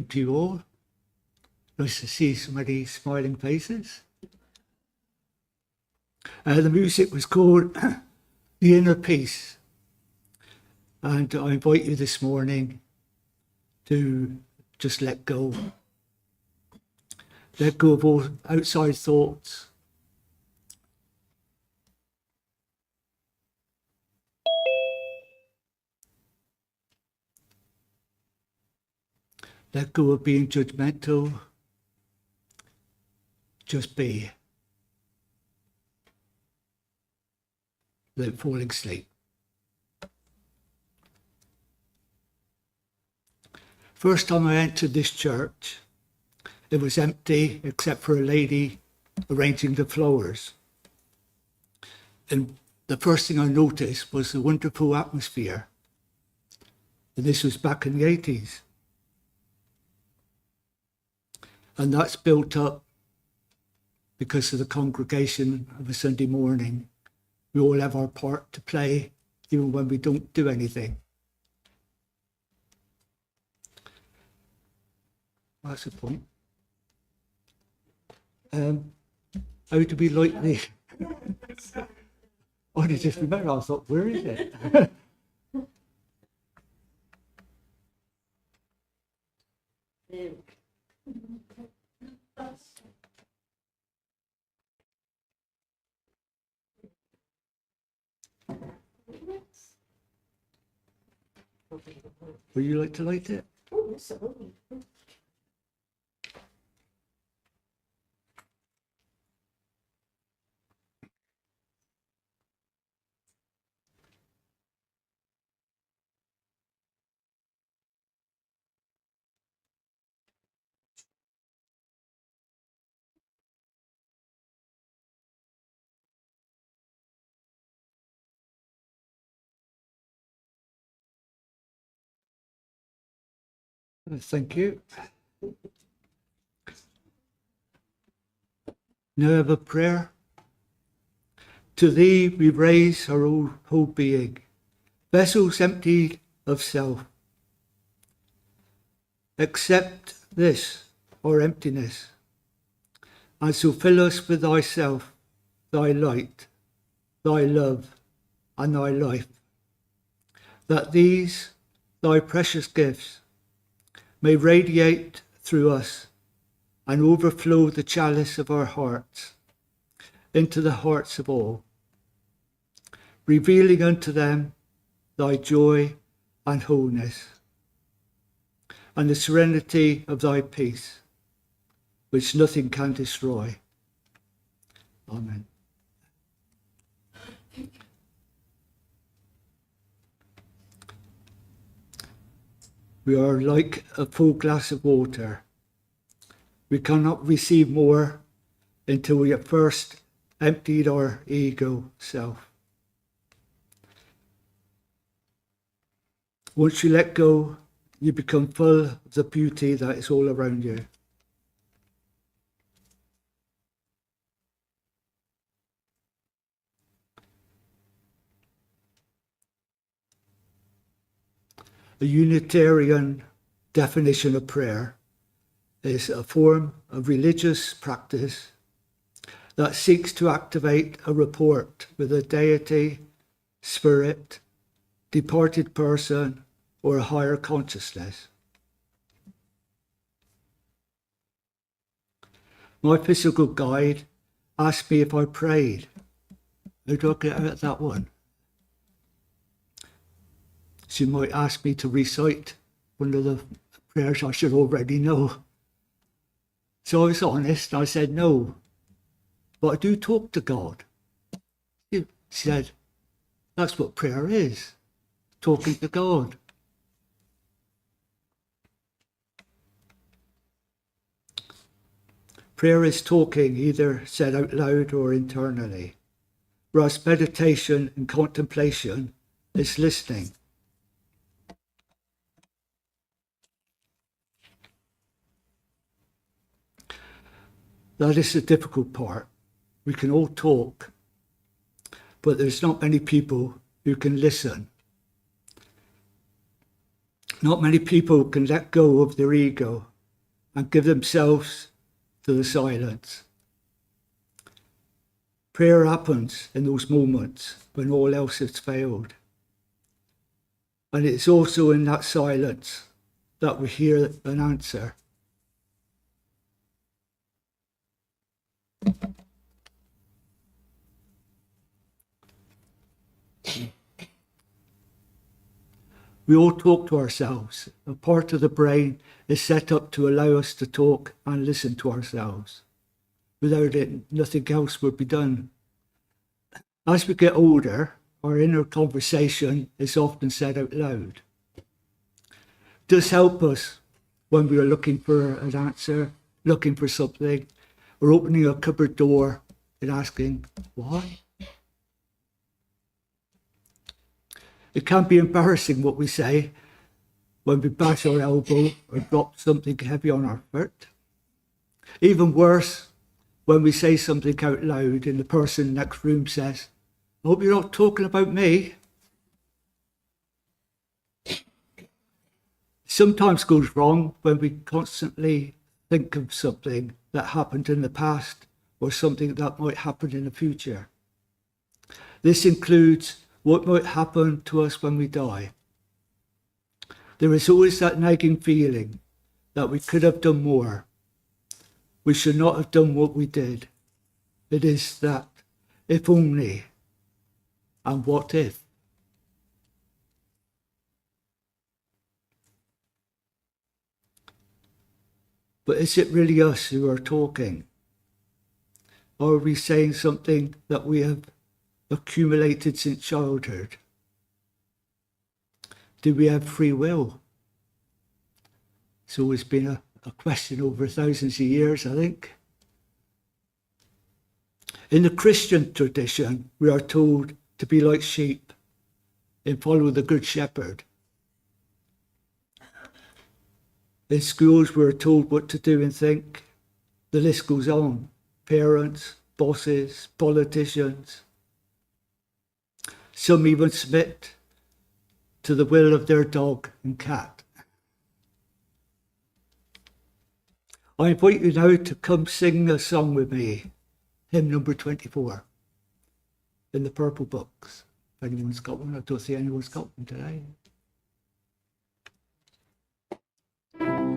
to you all. Nice to see so many smiling faces. The music was called The Inner Peace. And I invite you this morning to just let go. Let go of all outside thoughts. Let go of being judgmental. Just be. Like falling asleep. First time I entered this church, it was empty except for a lady arranging the flowers. And the first thing I noticed was the wonderful atmosphere. And this was back in the 80s. And that's built up because of the congregation of a Sunday morning. We all have our part to play, even when we don't do anything. That's the point. How do we like the... I just remember, I thought, where is it? Would you like to light it? Oh, yes, I would. Thank you. Now have a prayer. To thee we raise our whole being, vessels emptied of self. Accept this, our emptiness, and so fill us with thyself, thy light, thy love, and thy life, that these, thy precious gifts, may radiate through us and overflow the chalice of our hearts into the hearts of all, revealing unto them thy joy and wholeness, and the serenity of thy peace, which nothing can destroy. Amen. We are like a full glass of water. We cannot receive more until we have first emptied our ego self. Once you let go, you become full of the beauty that is all around you. A Unitarian definition of prayer is a form of religious practice that seeks to activate a rapport with a deity, spirit, departed person, or a higher consciousness. My physical guide asked me if I prayed. How do I get out of that one? She might ask me to recite one of the prayers I should already know. So I was honest, I said no, but I do talk to God. She said, that's what prayer is, talking to God. Prayer is talking, either said out loud or internally, whereas meditation and contemplation is listening. That is the difficult part. We can all talk, but there's not many people who can listen. Not many people can let go of their ego and give themselves to the silence. Prayer happens in those moments when all else has failed. And it's also in that silence that we hear an answer. We all talk to ourselves. A part of the brain is set up to allow us to talk and listen to ourselves. Without it, nothing else would be done. As we get older, our inner conversation is often said out loud. It does help us when we are looking for an answer, looking for something, or opening a cupboard door and asking, why? It can be embarrassing what we say when we bash our elbow or drop something heavy on our foot. Even worse, when we say something out loud and the person next room says, I hope you're not talking about me. Sometimes goes wrong when we constantly think of something that happened in the past or something that might happen in the future. This includes what might happen to us when we die. There is always that nagging feeling that we could have done more. We should not have done what we did. It is that if only and what if. But is it really us who are talking? Or are we saying something that we have accumulated since childhood? Do we have free will? It's always been a question over thousands of years, I think. In the Christian tradition, we are told to be like sheep and follow the Good Shepherd. In schools, we're told what to do and think. The list goes on. Parents, bosses, politicians. Some even submit to the will of their dog and cat. I invite you now to come sing a song with me, hymn number 24, in the purple books. If anyone's got one, I don't see anyone's got one today. I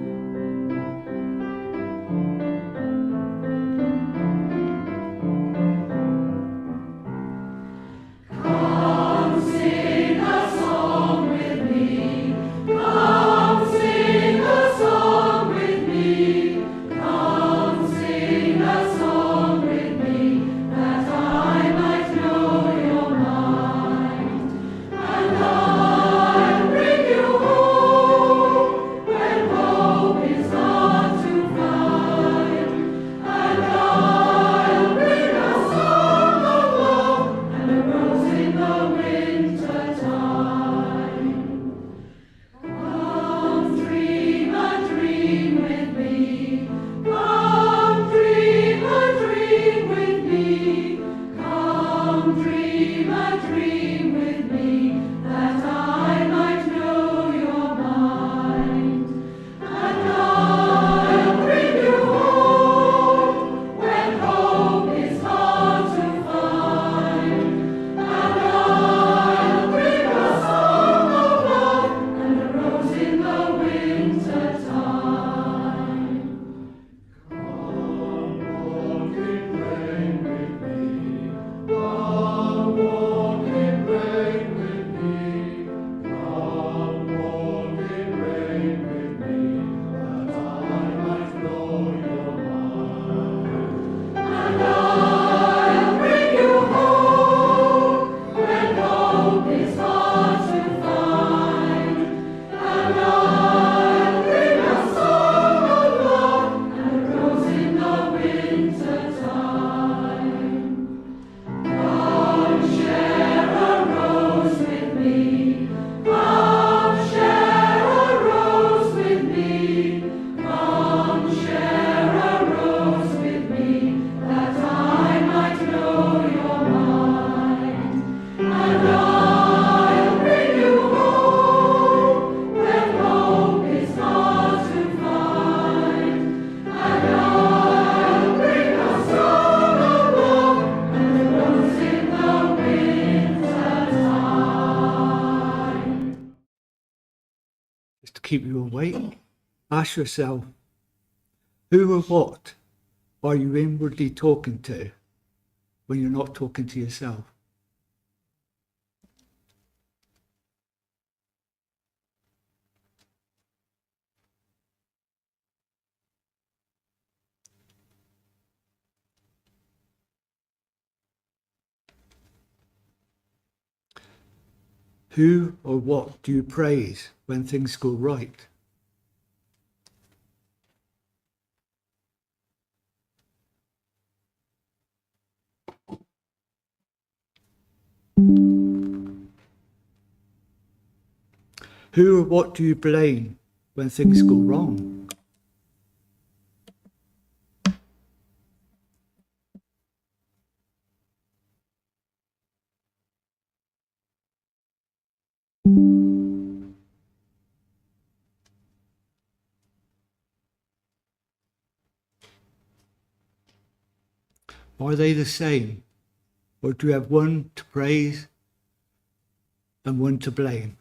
keep you awake? Ask yourself, who or what are you inwardly talking to when you're not talking to yourself? Who or what do you praise when things go right? Who or what do you blame when things go wrong? Are they the same? Or do you have one to praise and one to blame?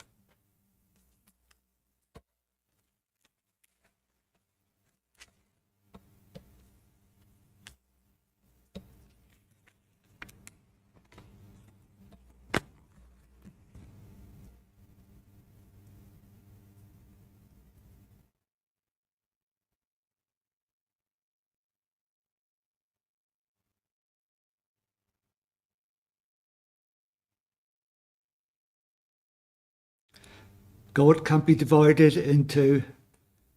God can't be divided into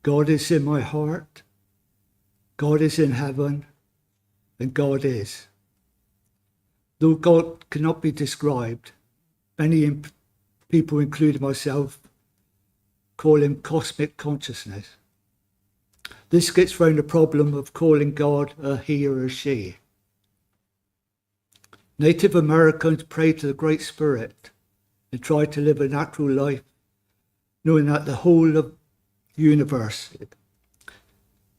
God is in my heart, God is in heaven, and God is. Though God cannot be described, many people, including myself, call him cosmic consciousness. This gets round the problem of calling God a he or a she. Native Americans pray to the Great Spirit and try to live a natural life, knowing that the whole of the universe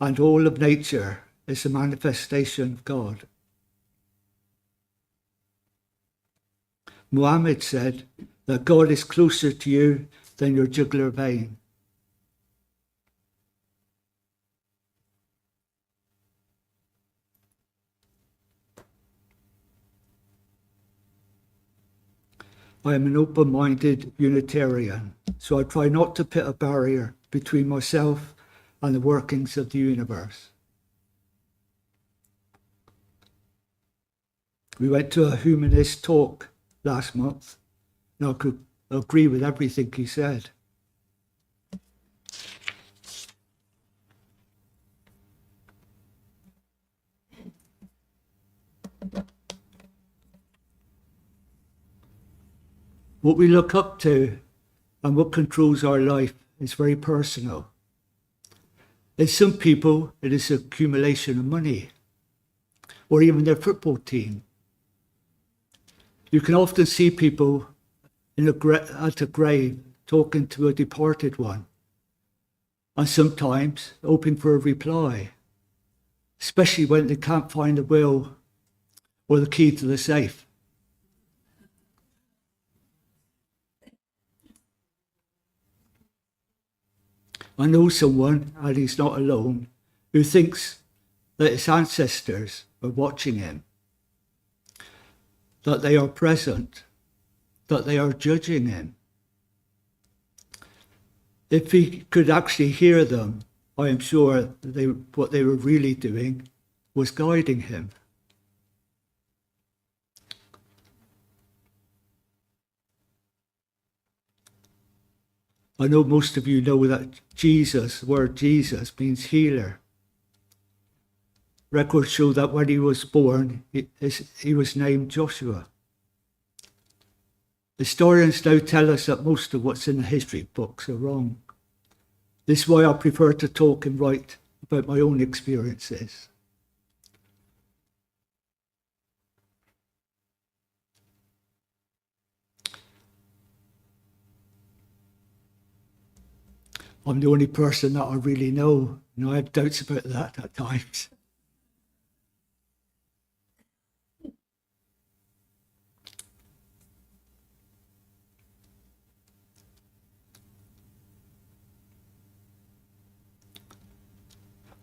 and all of nature is a manifestation of God. Muhammad said that God is closer to you than your jugular vein. I am an open-minded Unitarian, so I try not to put a barrier between myself and the workings of the universe. We went to a humanist talk last month, and I could agree with everything he said. What we look up to and what controls our life is very personal. In some people, it is accumulation of money, or even their football team. You can often see people at a grave talking to a departed one, and sometimes hoping for a reply, especially when they can't find the will or the key to the safe. I know someone, and he's not alone, who thinks that his ancestors are watching him, that they are present, that they are judging him. If he could actually hear them, I am sure what they were really doing was guiding him. I know most of you know that the word Jesus means healer. Records show that when he was born, he was named Joshua. Historians now tell us that most of what's in the history books are wrong. This is why I prefer to talk and write about my own experiences. I'm the only person that I really know, and I have doubts about that at times.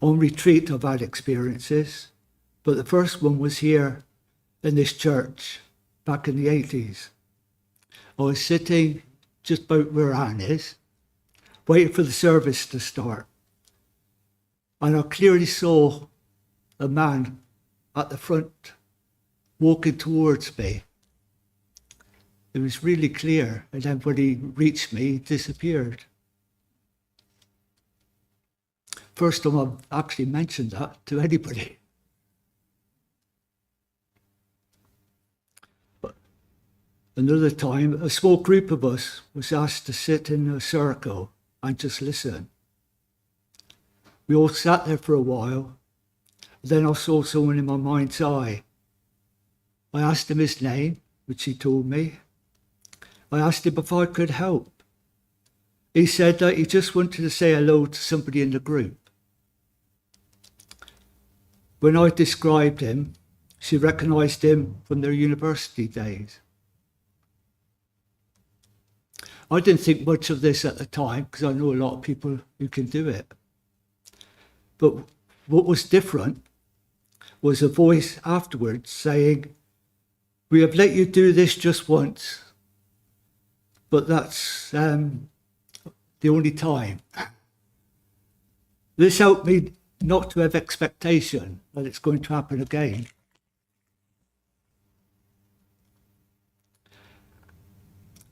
On retreat, I've had experiences, but the first one was here in this church back in the 80s. I was sitting just about where Anne is, waiting for the service to start. And I clearly saw a man at the front walking towards me. It was really clear, and then when he reached me, he disappeared. First time I've actually mentioned that to anybody. But another time, a small group of us was asked to sit in a circle and just listen. We all sat there for a while. Then I saw someone in my mind's eye. I asked him his name, which he told me. I asked him if I could help. He said that he just wanted to say hello to somebody in the group. When I described him, she recognised him from their university days. I didn't think much of this at the time because I know a lot of people who can do it. But what was different was a voice afterwards saying, "We have let you do this just once, but that's the only time." This helped me not to have expectation that it's going to happen again.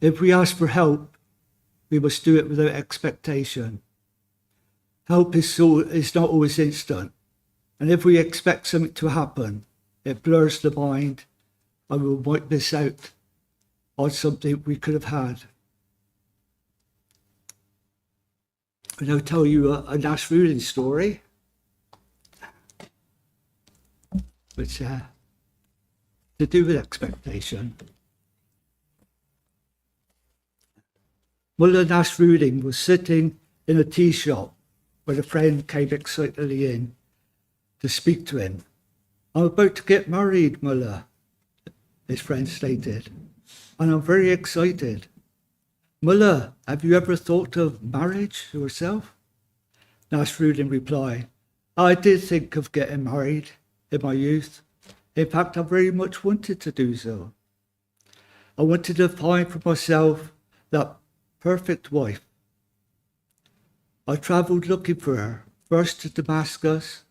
If we ask for help, we must do it without expectation. Help is not always instant. And if we expect something to happen, it blurs the mind and we might miss out on something we could have had. And I'll tell you a Nash Ruling story, which to do with expectation. Mullah Nash Ruling was sitting in a tea shop when a friend came excitedly in to speak to him. "I'm about to get married, Mullah," his friend stated, "and I'm very excited." "Mullah, have you ever thought of marriage yourself?" Nash Ruling replied, "I did think of getting married in my youth. In fact, I very much wanted to do so. I wanted to find for myself that perfect wife. I travelled looking for her, first to Damascus.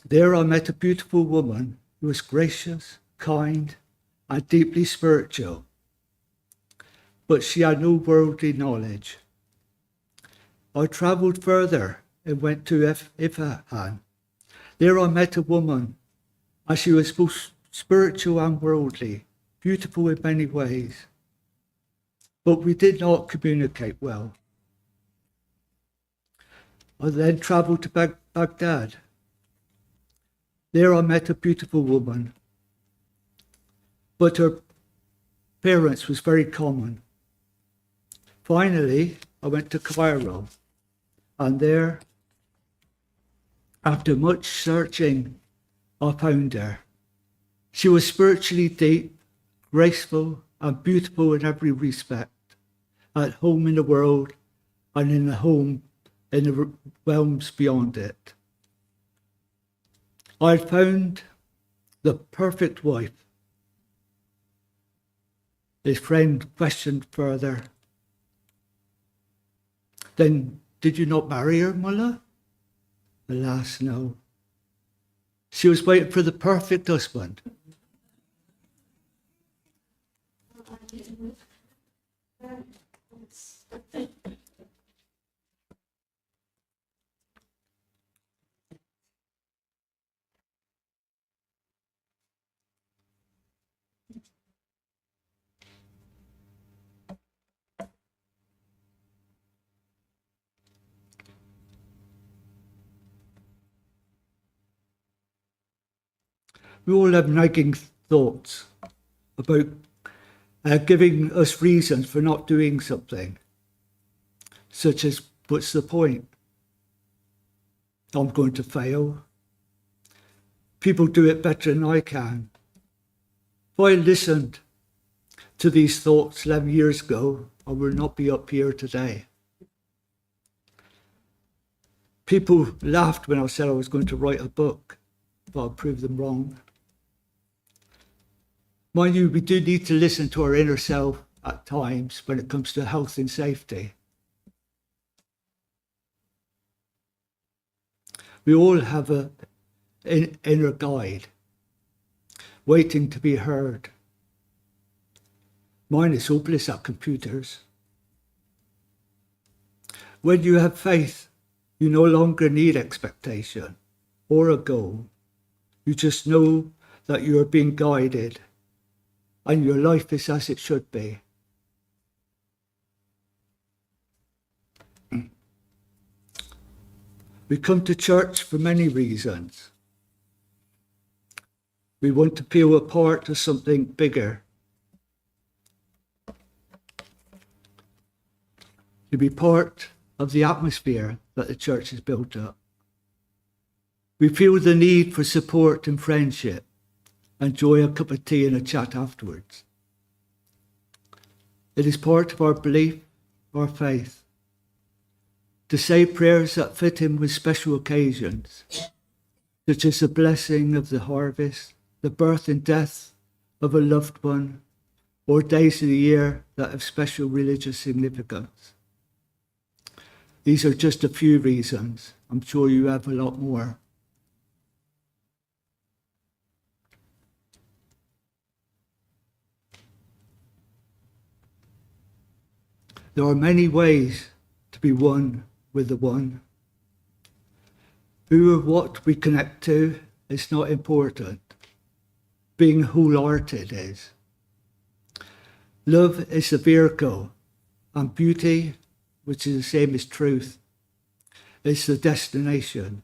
There I met a beautiful woman who was gracious, kind, and deeply spiritual. But she had no worldly knowledge. I travelled further and went to Isfahan. There I met a woman, and she was both spiritual and worldly, beautiful in many ways. But we did not communicate well. I then travelled to Baghdad. There I met a beautiful woman, but her appearance was very common. Finally, I went to Cairo, and there, after much searching, I found her. She was spiritually deep, graceful, and beautiful in every respect, at home in the world and in the home in the realms beyond it. I had found the perfect wife. His friend questioned further. "Then did you not marry her, Mullah?" "Alas, no. She was waiting for the perfect husband." We all have nagging thoughts about giving us reasons for not doing something, such as, what's the point? I'm going to fail. People do it better than I can. If I listened to these thoughts 11 years ago, I would not be up here today. People laughed when I said I was going to write a book, but I'll prove them wrong. Mind you, we do need to listen to our inner self at times when it comes to health and safety. We all have an inner guide, waiting to be heard. Mine is hopeless at computers. When you have faith, you no longer need expectation or a goal. You just know that you are being guided and your life is as it should be. We come to church for many reasons. We want to feel a part of something bigger. To be part of the atmosphere that the church has built up. We feel the need for support and friendship. Enjoy a cup of tea and a chat afterwards. It is part of our belief, our faith, to say prayers that fit in with special occasions, such as the blessing of the harvest, the birth and death of a loved one, or days of the year that have special religious significance. These are just a few reasons. I'm sure you have a lot more. There are many ways to be one with the one. Who or what we connect to is not important. Being wholehearted is. Love is the vehicle, and beauty, which is the same as truth, is the destination.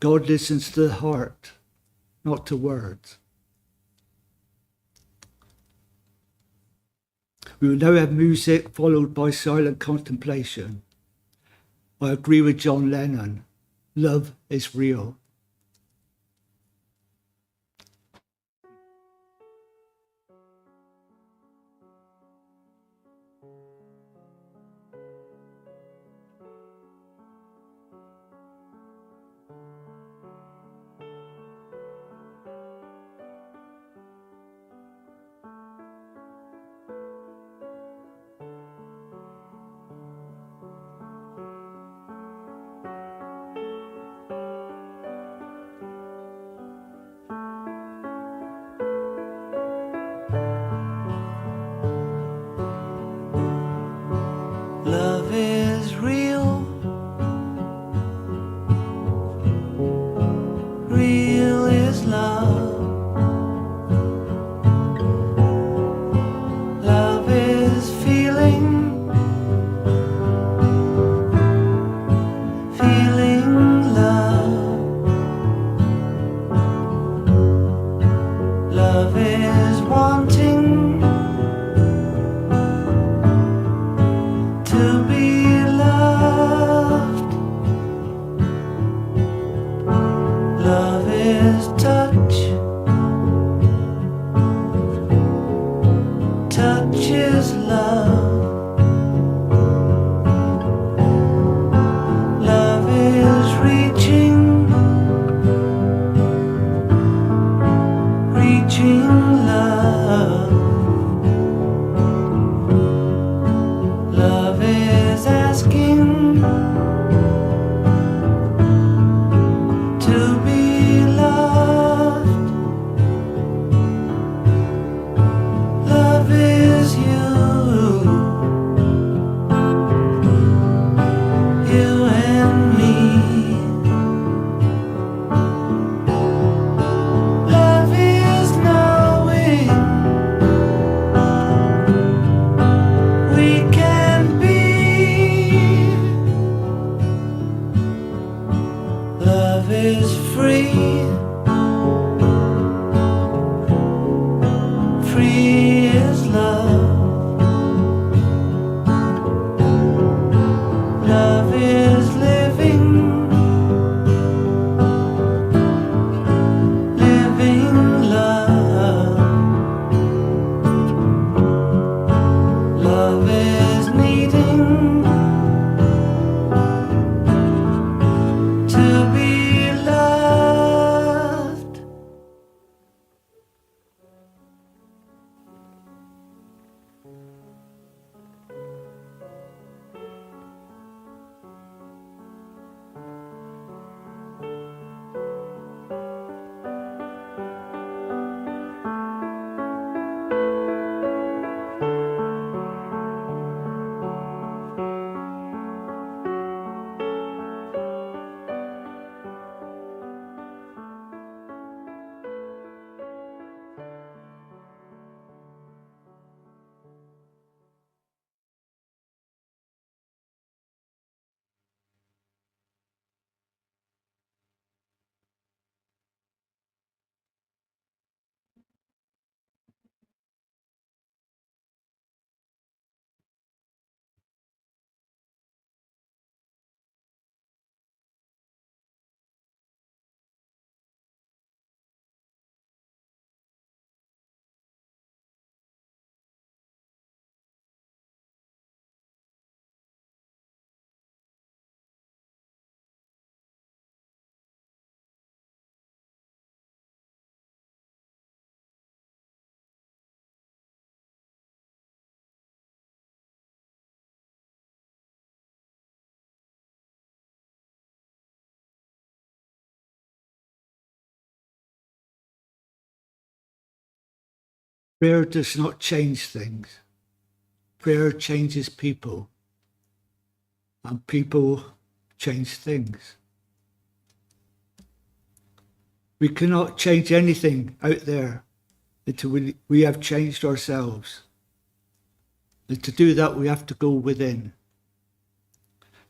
God listens to the heart, not to words. We will now have music followed by silent contemplation. I agree with John Lennon. Love is real. Love is real, real is love. Love is feeling, feeling love. Love is wanting to be loved. Love is touch. Touch is love. Love is reaching, reaching love. Love is asking to be loved. Love is you, you and me. Love is knowing we can be. Love is free, free is love. Love is living, living love. Love is needing Prayer does not change things. Prayer changes people, and people change things. We cannot change anything out there until we have changed ourselves. And to do that, we have to go within.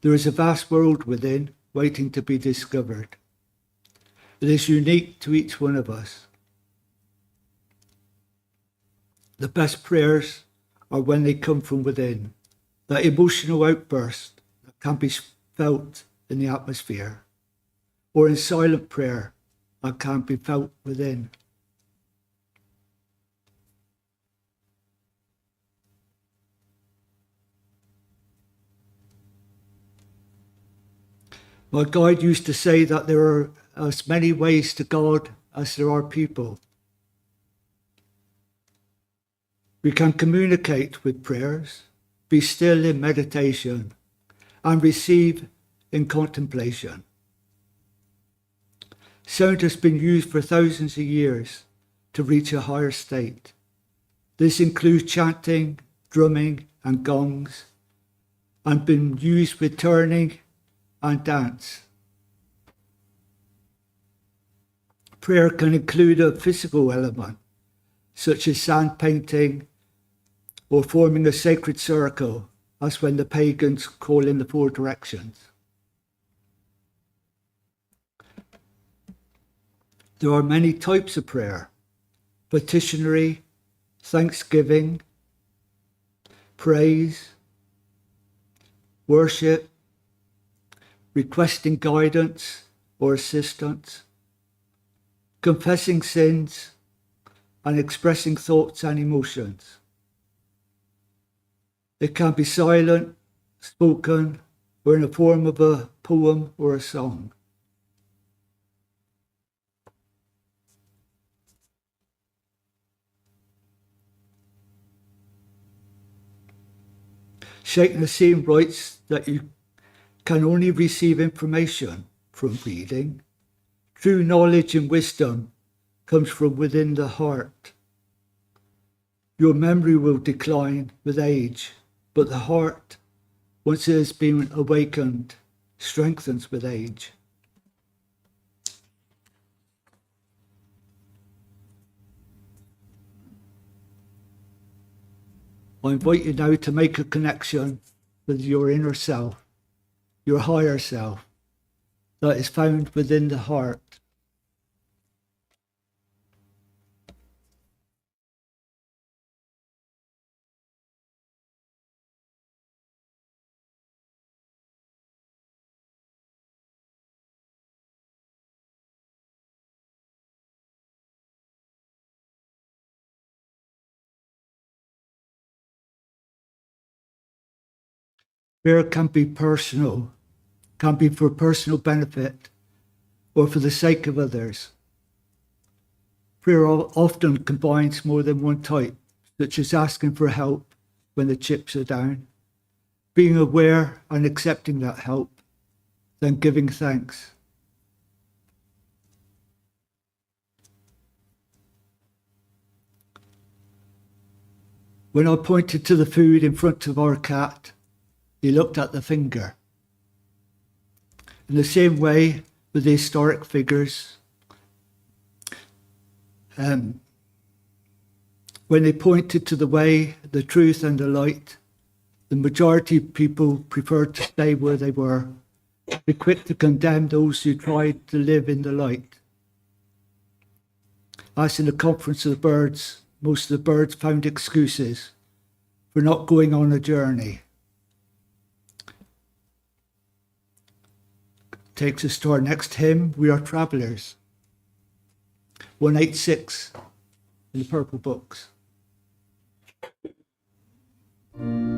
There is a vast world within, waiting to be discovered. It is unique to each one of us. The best prayers are when they come from within, that emotional outburst that can be felt in the atmosphere, or in silent prayer that can be felt within. My guide used to say that there are as many ways to God as there are people. We can communicate with prayers, be still in meditation, and receive in contemplation. Sound has been used for thousands of years to reach a higher state. This includes chanting, drumming, and gongs, and been used with turning and dance. Prayer can include a physical element, such as sand painting or forming a sacred circle, as when the pagans call in the four directions. There are many types of prayer: petitionary, thanksgiving, praise, worship, requesting guidance or assistance, confessing sins, and expressing thoughts and emotions. It can be silent, spoken, or in the form of a poem or a song. Sheikh Nassim writes that you can only receive information from reading. True knowledge and wisdom comes from within the heart. Your memory will decline with age, but the heart, once it has been awakened, strengthens with age. I invite you now to make a connection with your inner self, your higher self, that is found within the heart. Prayer can be personal, can be for personal benefit or for the sake of others. Prayer often combines more than one type, such as asking for help when the chips are down, being aware and accepting that help, then giving thanks. When I pointed to the food in front of our cat, he looked at the finger. In the same way with the historic figures, when they pointed to the way, the truth and the light, the majority of people preferred to stay where they were, be quick to condemn those who tried to live in the light. As in the conference of the birds, most of the birds found excuses for not going on a journey. Takes us to our next hymn, We Are Travellers, 186 in the purple books. Oh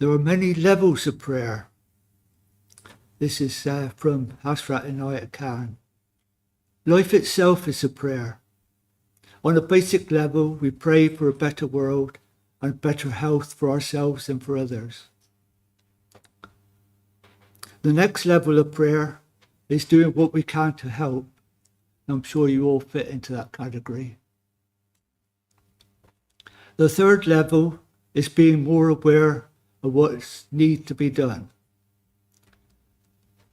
There are many levels of prayer. This is from Hasrat Inayat Khan. Life itself is a prayer. On a basic level, we pray for a better world and better health for ourselves and for others. The next level of prayer is doing what we can to help. I'm sure you all fit into that category. The third level is being more aware of what needs to be done.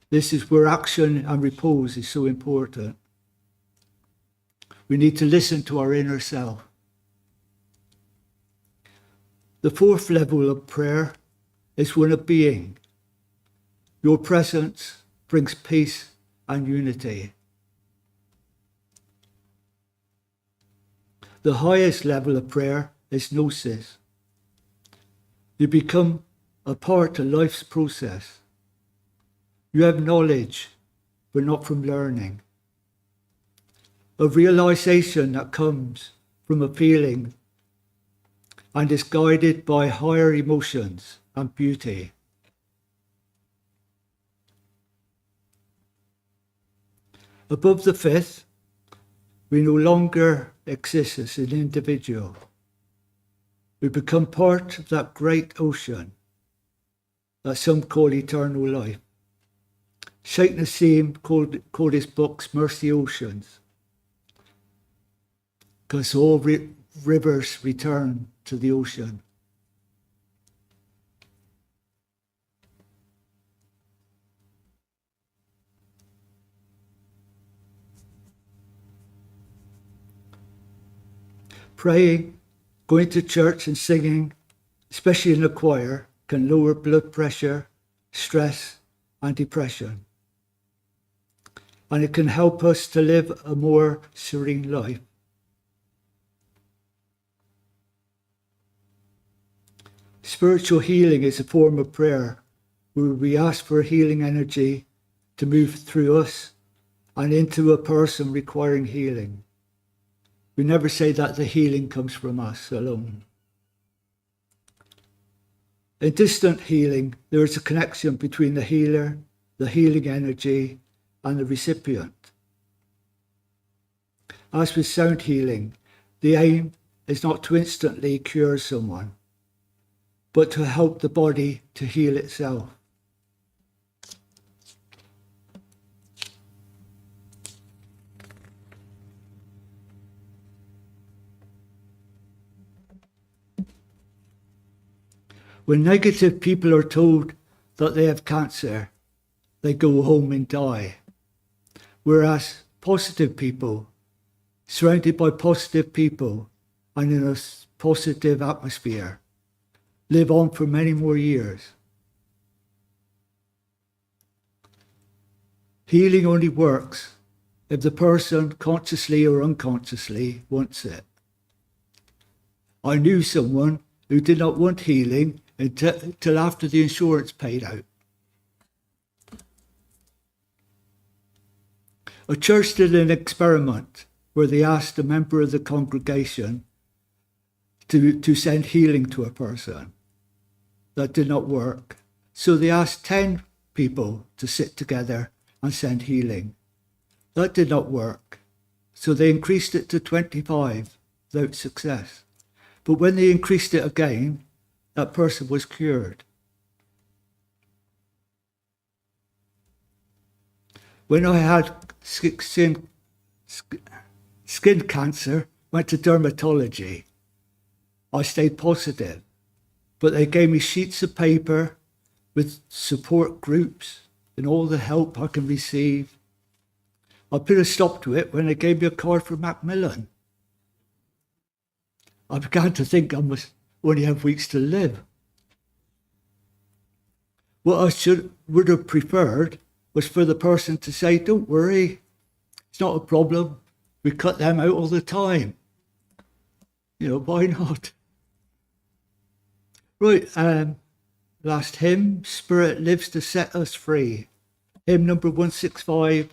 This is where action and repose is so important. We need to listen to our inner self. The fourth level of prayer is one of being. Your presence brings peace and unity. The highest level of prayer is gnosis. You become a part of life's process. You have knowledge, but not from learning. A realization that comes from a feeling and is guided by higher emotions and beauty. Above the fifth, we no longer exist as an individual. We become part of that great ocean that some call eternal life. Sheikh Nassim called his books Mercy Oceans, because all rivers return to the ocean. Praying, going to church and singing, especially in the choir, can lower blood pressure, stress, and depression. And it can help us to live a more serene life. Spiritual healing is a form of prayer where we ask for healing energy to move through us and into a person requiring healing. We never say that the healing comes from us alone. In distant healing, there is a connection between the healer, the healing energy, and the recipient. As with sound healing, the aim is not to instantly cure someone, but to help the body to heal itself. When negative people are told that they have cancer, they go home and die. Whereas positive people, surrounded by positive people and in a positive atmosphere, live on for many more years. Healing only works if the person consciously or unconsciously wants it. I knew someone who did not want healing until after the insurance paid out. A church did an experiment where they asked a member of the congregation to send healing to a person. That did not work. So they asked 10 people to sit together and send healing. That did not work. So they increased it to 25 without success. But when they increased it again, that person was cured. When I had skin cancer, went to dermatology, I stayed positive, but they gave me sheets of paper with support groups and all the help I can receive. I put a stop to it when they gave me a card from Macmillan. I began to think I must only have weeks to live. What I would have preferred was for the person to say, "Don't worry, it's not a problem. We cut them out all the time." Why not? Right, last hymn, Spirit Lives to Set Us Free. Hymn number 165.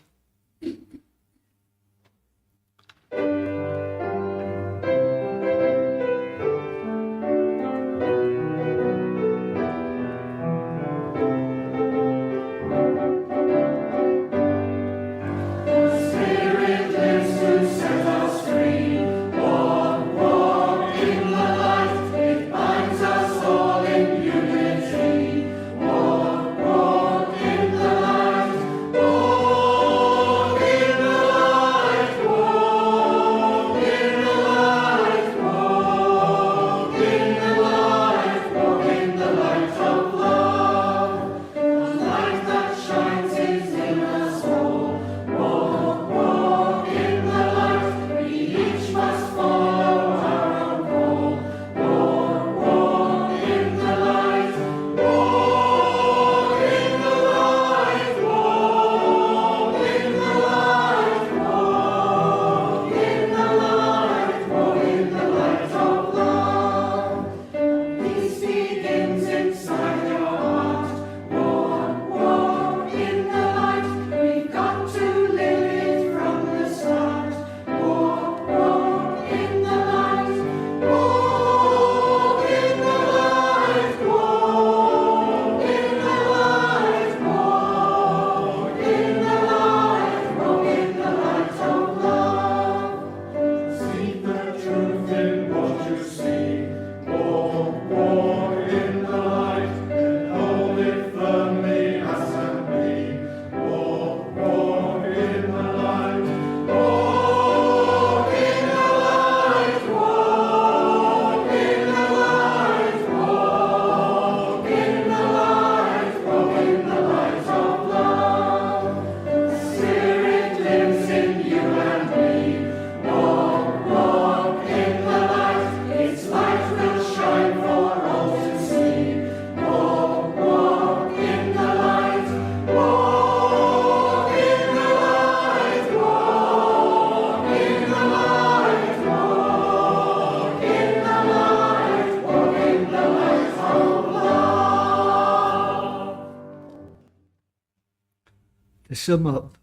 To sum up,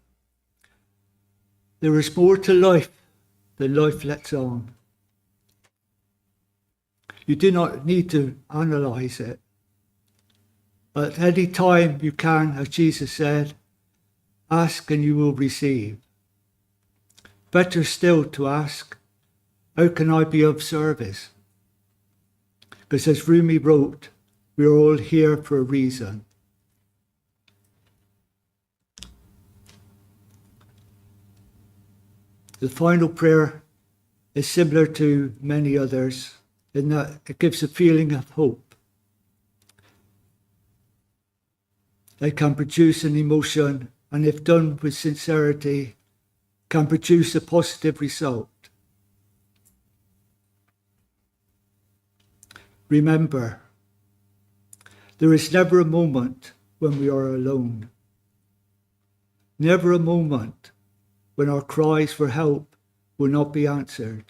there is more to life than life lets on. You do not need to analyse it. At any time you can, as Jesus said, ask and you will receive. Better still to ask, how can I be of service? Because as Rumi wrote, we are all here for a reason. The final prayer is similar to many others in that it gives a feeling of hope. It can produce an emotion, and if done with sincerity, can produce a positive result. Remember, there is never a moment when we are alone. Never a moment when our cries for help will not be answered.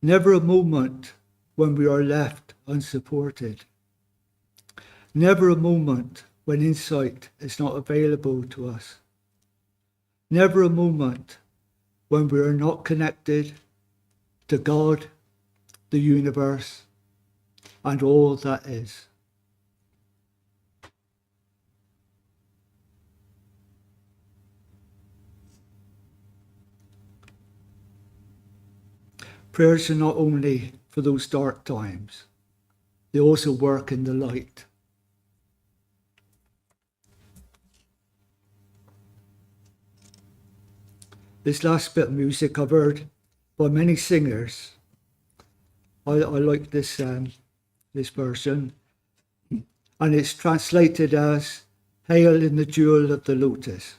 Never a moment when we are left unsupported. Never a moment when insight is not available to us. Never a moment when we are not connected to God, the universe, and all that is. Prayers are not only for those dark times, they also work in the light. This last bit of music I've heard by many singers. I like this version, and it's translated as "Hail in the jewel of the lotus."